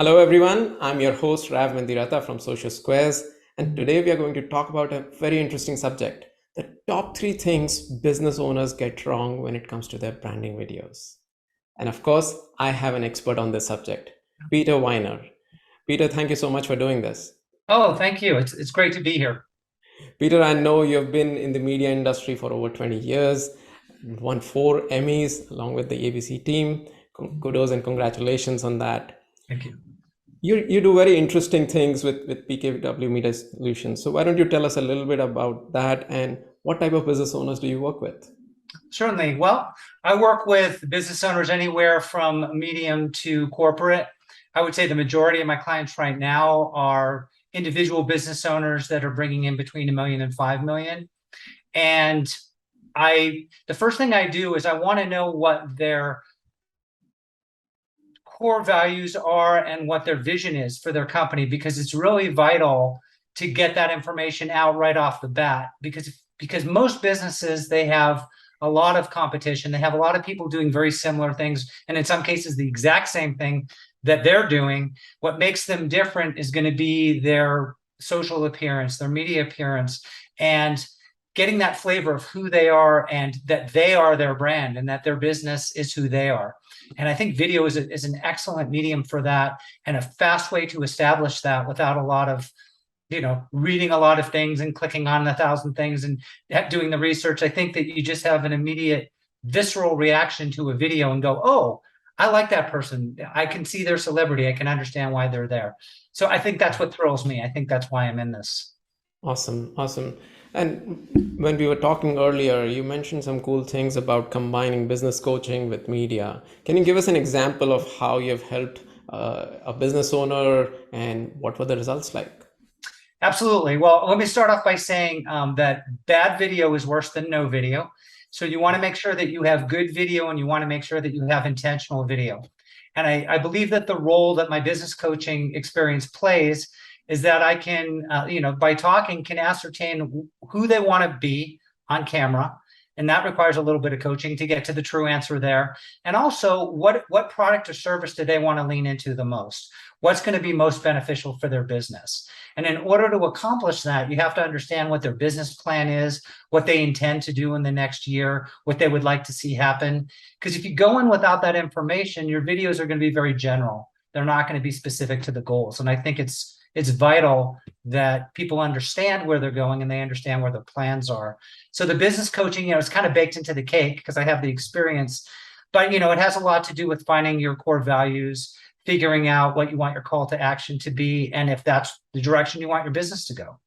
Hello, everyone. I'm your host, Rav Mandirata from Social Squares. And today we are going to talk about a very interesting subject, the top three things business owners get wrong when it comes to their branding videos. And of course, I have an expert on this subject, Peter Weiner. Peter, thank you so much for doing this. Oh, thank you. It's great to be here. Peter, I know you've been in the media industry for over 20 years, won four Emmys along with the ABC team. Kudos and congratulations on that. Thank you. You do very interesting things with PKW Media Solutions. So why don't you tell us a little bit about that and what type of business owners do you work with? Certainly. Well, I work with business owners anywhere from medium to corporate. I would say the majority of my clients right now are individual business owners that are bringing in between 1 million and 5 million. And the first thing I do is I want to know what their core values are and what their vision is for their company, because it's really vital to get that information out right off the bat, because most businesses, they have a lot of competition. They have a lot of people doing very similar things, and in some cases the exact same thing that they're doing. What makes them different is going to be their social appearance, their media appearance, and getting that flavor of who they are and that they are their brand and that their business is who they are. And I think video is an excellent medium for that, and a fast way to establish that without a lot of, reading a lot of things and clicking on 1,000 things and doing the research. I think that you just have an immediate visceral reaction to a video and go, oh, I like that person. I can see their celebrity. I can understand why they're there. So I think that's what thrills me. I think that's why I'm in this. Awesome, awesome. And when we were talking earlier, you mentioned some cool things about combining business coaching with media. Can you give us an example of how you've helped a business owner and what were the results like? Absolutely. Well, let me start off by saying that bad video is worse than no video. So you want to make sure that you have good video, and you want to make sure that you have intentional video. And I believe that the role that my business coaching experience plays is that I can, by talking, can ascertain who they want to be on camera. And that requires a little bit of coaching to get to the true answer there. And also, what product or service do they want to lean into the most? What's going to be most beneficial for their business? And in order to accomplish that, you have to understand what their business plan is, what they intend to do in the next year, what they would like to see happen. Because if you go in without that information, your videos are going to be very general. They're not going to be specific to the goals. And I think it's vital that people understand where they're going and they understand where their plans are. So the business coaching, it's kind of baked into the cake because I have the experience, but it has a lot to do with finding your core values, figuring out what you want your call to action to be, and if that's the direction you want your business to go.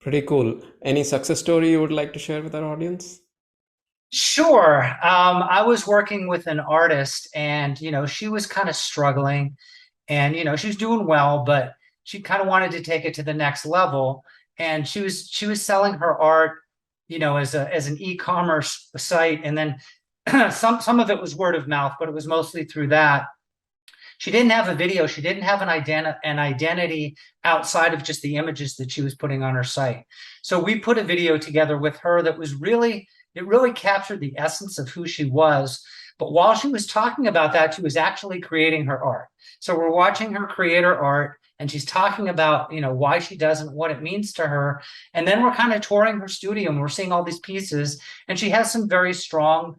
Pretty cool. Any success story you would like to share with our audience? Sure. I was working with an artist, and she was kind of struggling, and she was doing well, but she kind of wanted to take it to the next level. And she was selling her art, as an e-commerce site, and then some of it was word of mouth, but it was mostly through that. She didn't have a video. She didn't have an identity outside of just the images that she was putting on her site. So we put a video together with her that was it really captured the essence of who she was. But while she was talking about that, she was actually creating her art. So we're watching her create her art, and she's talking about, why she does it, what it means to her. And then we're kind of touring her studio, and we're seeing all these pieces, and she has some very strong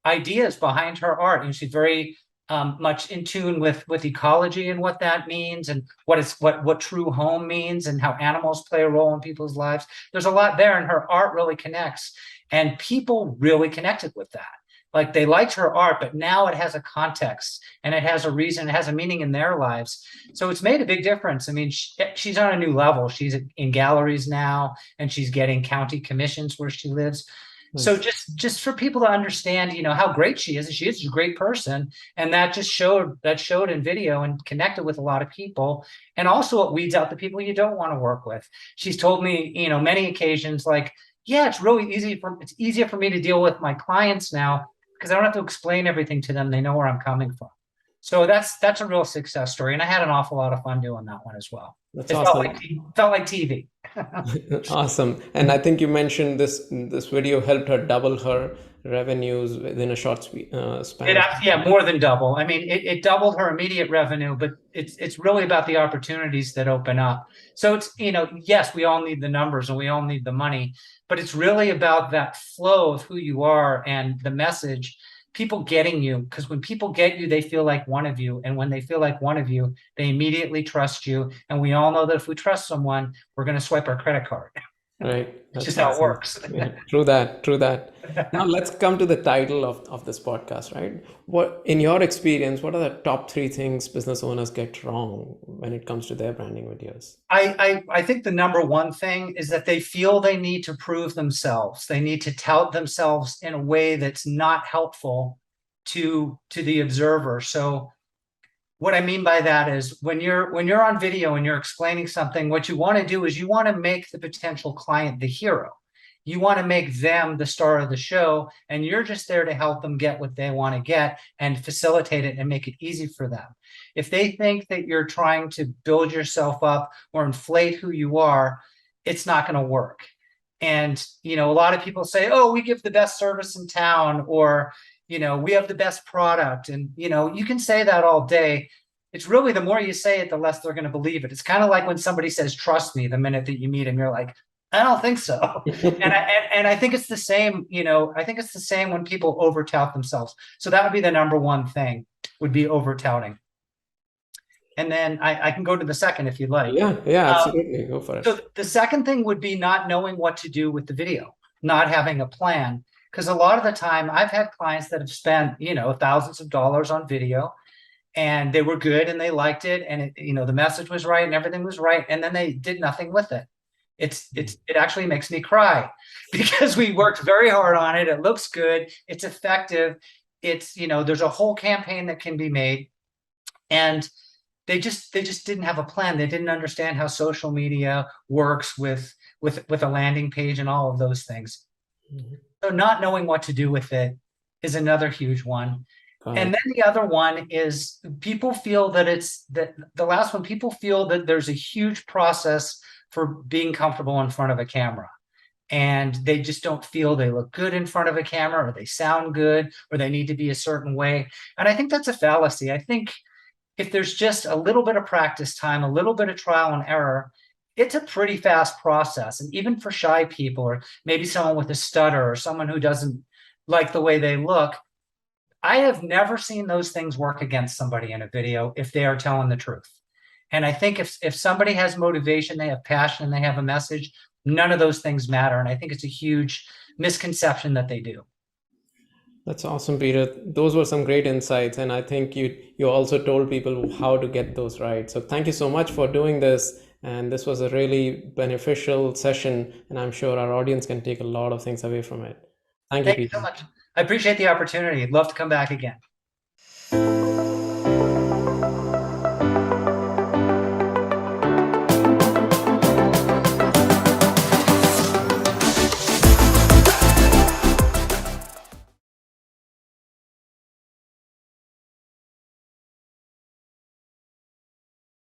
ideas behind her art. And she's very much in tune with ecology and what that means, and what true home means, and how animals play a role in people's lives. There's a lot there, and her art really connects, and people really connected with that. Like, they liked her art, but now it has a context and it has a reason, it has a meaning in their lives. So it's made a big difference. I mean, she's on a new level. She's in galleries now, and she's getting county commissions where she lives. So Nice. just for people to understand, how great she is. She is a great person, and that showed in video and connected with a lot of people. And also, it weeds out the people you don't want to work with. She's told me, many occasions, like, yeah, it's easier for me to deal with my clients now because I don't have to explain everything to them. They know where I'm coming from. So that's a real success story, and I had an awful lot of fun doing that one as well. That's It awesome. felt like TV. Awesome. And I think you mentioned this video helped her double her revenues within a short span It of yeah, time. more than double. I mean, it doubled her immediate revenue, but it's really about the opportunities that open up. So it's, yes, we all need the numbers and we all need the money, but it's really about that flow of who you are and the message, people getting you. Because when people get you, they feel like one of you. And when they feel like one of you, they immediately trust you. And we all know that if we trust someone, we're going to swipe our credit card. Right. It's That's just how it awesome. works. Yeah, true that. True that. Now let's come to the title of this podcast, right? What, in your experience, what are the top three things business owners get wrong when it comes to their branding videos? I think the number one thing is that they feel they need to prove themselves. They need to tout themselves in a way that's not helpful to the observer. So what I mean by that is when you're on video and you're explaining something, what you want to do is you want to make the potential client the hero. You want to make them the star of the show, and you're just there to help them get what they want to get and facilitate it and make it easy for them. If they think that you're trying to build yourself up or inflate who you are, it's not going to work. And, a lot of people say, oh, we give the best service in town, or, we have the best product. And, you can say that all day. It's really, the more you say it, the less they're going to believe it. It's kind of like when somebody says, trust me, the minute that you meet them, you're like, I don't think so. And I think it's the same, I think it's the same when people over tout themselves. So that would be the number one thing, would be over touting. And then I can go to the second if you'd like. Yeah, yeah, Um, absolutely. Go for it. so the second thing would be not knowing what to do with the video, not having a plan. Because a lot of the time I've had clients that have spent, thousands of dollars on video, and they were good and they liked it, and the message was right and everything was right, and then they did nothing with it. It actually makes me cry because we worked very hard on it. It looks good. It's effective. There's a whole campaign that can be made, and they just didn't have a plan. They didn't understand how social media works with a landing page and all of those things. Mhm. So not knowing what to do with it is another huge one. Got And it. then the other one is people feel that the last one, people feel that there's a huge process for being comfortable in front of a camera. And they just don't feel they look good in front of a camera, or they sound good, or they need to be a certain way. And I think that's a fallacy. I think if there's just a little bit of practice time, a little bit of trial and error, it's a pretty fast process. And even for shy people, or maybe someone with a stutter, or someone who doesn't like the way they look, I have never seen those things work against somebody in a video if they are telling the truth. And I think if somebody has motivation, they have passion, and they have a message, none of those things matter. And I think it's a huge misconception that they do. That's awesome, Peter. Those were some great insights, and I think you also told people how to get those right. So thank you so much for doing this. And this was a really beneficial session, and I'm sure our audience can take a lot of things away from it. Thank you, Thank you so Peter. much. I appreciate the opportunity. I'd love to come back again.